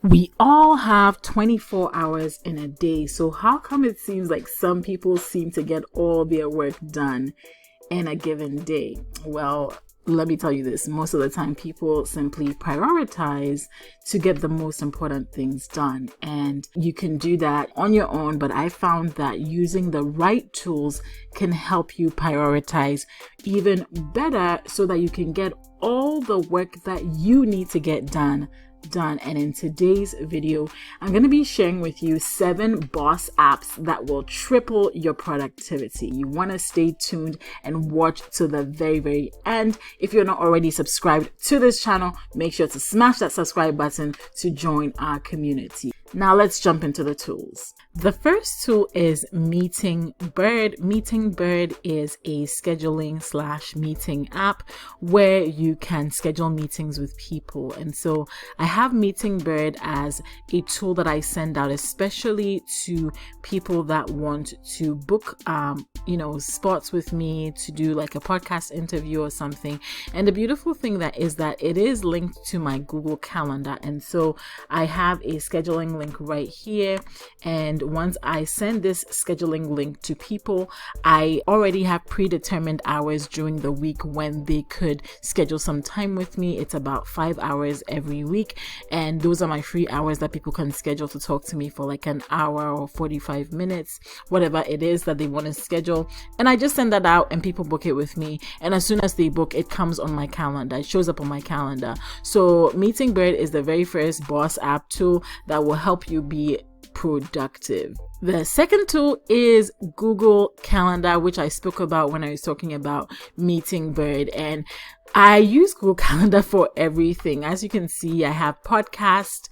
We all have 24 hours in a day, so how come it seems like some people seem to get all their work done in a given day? Well, let me tell you this, most of the time people simply prioritize to get the most important things done, and you can do that on your own, but I found that using the right tools can help you prioritize even better so that you can get all the work that you need to get done. And in today's video, I'm going to be sharing with you 7 boss apps that will triple your productivity. You want to stay tuned and watch to the very end. If you're not already subscribed to this channel, make sure to smash that subscribe button to join our community. Now let's jump into the tools. The first tool is Meetingbird. Meetingbird is a scheduling / meeting app where you can schedule meetings with people. And so I have Meetingbird as a tool that I send out, especially to people that want to book, spots with me to do like a podcast interview or something. And the beautiful thing that is that it is linked to my Google Calendar. And so I have a scheduling link right here, and once I send this scheduling link to people, I already have predetermined hours during the week when they could schedule some time with me. It's about 5 hours every week, and those are my free hours that people can schedule to talk to me for like an hour or 45 minutes, whatever it is that they want to schedule. And I just send that out and people book it with me, and as soon as they book, it comes on my calendar. It shows up on my calendar. So Meetingbird is the very first boss app tool that will help you be productive. The second tool is Google Calendar, which I spoke about when I was talking about Meetingbird, and I use Google Calendar for everything. As you can see, I have podcast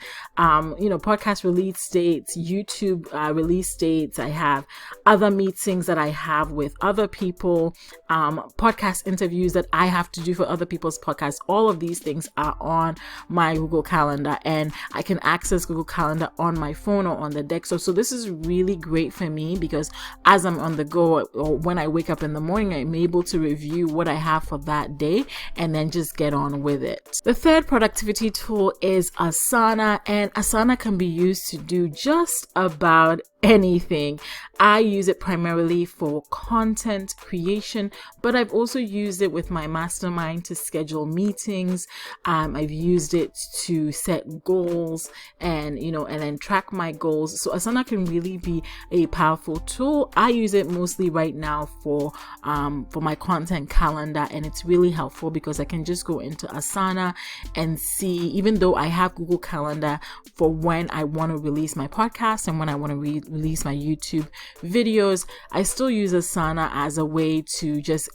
release dates, YouTube release dates. I have other meetings that I have with other people, podcast interviews that I have to do for other people's podcasts. All of these things are on my Google Calendar, and I can access Google Calendar on my phone or on the desktop. So this is really great for me because as I'm on the go or when I wake up in the morning, I'm able to review what I have for that day and then just get on with it. The third productivity tool is Asana, and Asana can be used to do just about anything. I use it primarily for content creation, but I've also used it with my mastermind to schedule meetings. I've used it to set goals and then track my goals. So Asana can really be a powerful tool. I use it mostly right now for my content calendar, and it's really helpful because I can just go into Asana and see, even though I have Google Calendar for when I want to release my podcast and when I want to release my YouTube videos, I still use Asana as a way to just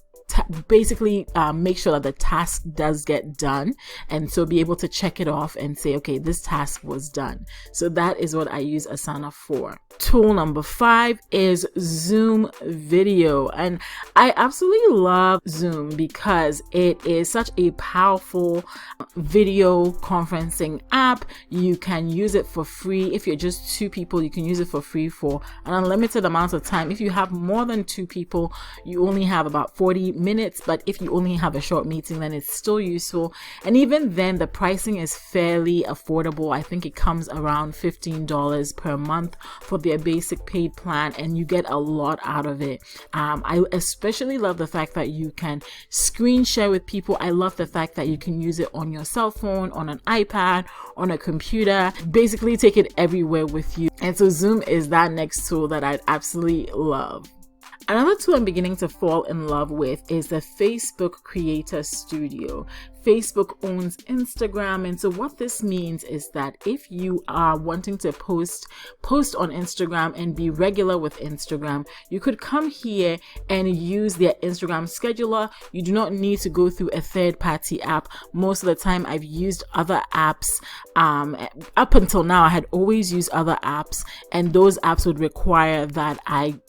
basically make sure that the task does get done, and so be able to check it off and say, okay, this task was done. So that is what I use Asana for. Tool number 5 is Zoom Video, and I absolutely love Zoom because it is such a powerful video conferencing app. You can use it for free. If you're just 2 people, you can use it for free for an unlimited amount of time. If you have more than 2 people, you only have about 40 minutes, but if you only have a short meeting, then it's still useful. And even then, the pricing is fairly affordable. I think it comes around $15 per month for their basic paid plan, and you get a lot out of it. I especially love the fact that you can screen share with people. I love the fact that you can use it on your cell phone, on an iPad, on a computer, basically take it everywhere with you. And so Zoom is that next tool that I absolutely love. Another tool I'm beginning to fall in love with is the Facebook Creator Studio. Facebook owns Instagram, and so what this means is that if you are wanting to post on Instagram and be regular with Instagram, you could come here and use their Instagram scheduler. You do not need to go through a third-party app. Most of the time I've used other apps. Up until now, I had always used other apps, and those apps would require that I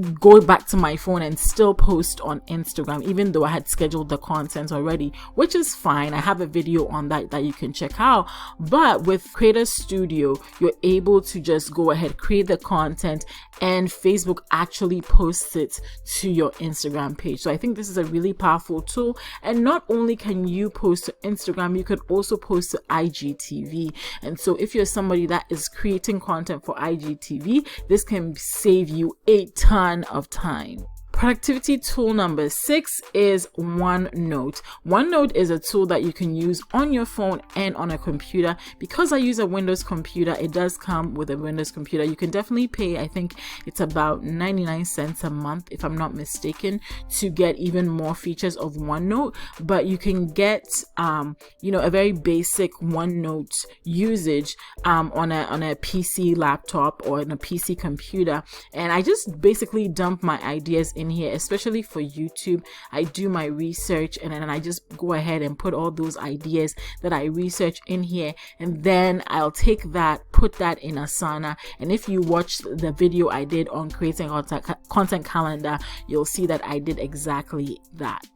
go back to my phone and still post on Instagram, even though I had scheduled the content already, which is fine. I have a video on that you can check out. But with Creator Studio, you're able to just go ahead, create the content, and Facebook actually posts it to your Instagram page. So I think this is a really powerful tool. And not only can you post to Instagram, you could also post to IGTV. And so if you're somebody that is creating content for IGTV, this can save you a ton of time. Productivity tool number 6 is OneNote. OneNote is a tool that you can use on your phone and on a computer. Because I use a Windows computer, it does come with a Windows computer. You can definitely pay, I think it's about 99 cents a month, if I'm not mistaken, to get even more features of OneNote. But you can get, a very basic OneNote usage on a PC laptop or on a PC computer. And I just basically dump my ideas in here, especially for YouTube. I do my research and then I just go ahead and put all those ideas that I research in here, and then I'll take that, put that in Asana. And if you watch the video I did on creating content calendar, you'll see that I did exactly that.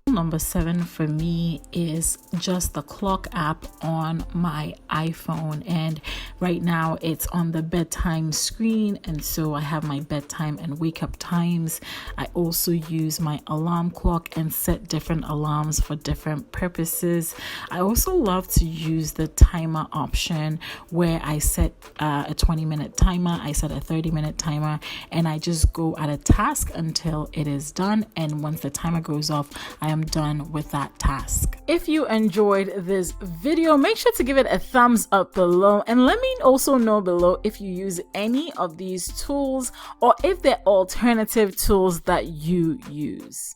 Number 7 for me is just the clock app on my iPhone, and right now it's on the bedtime screen, and so I have my bedtime and wake up times. I also use my alarm clock and set different alarms for different purposes. I also love to use the timer option where I set a 20-minute timer, I set a 30-minute timer, and I just go at a task until it is done. And once the timer goes off, I am done with that task. If you enjoyed this video, make sure to give it a thumbs up below, and let me also know below if you use any of these tools or if they're alternative tools that you use.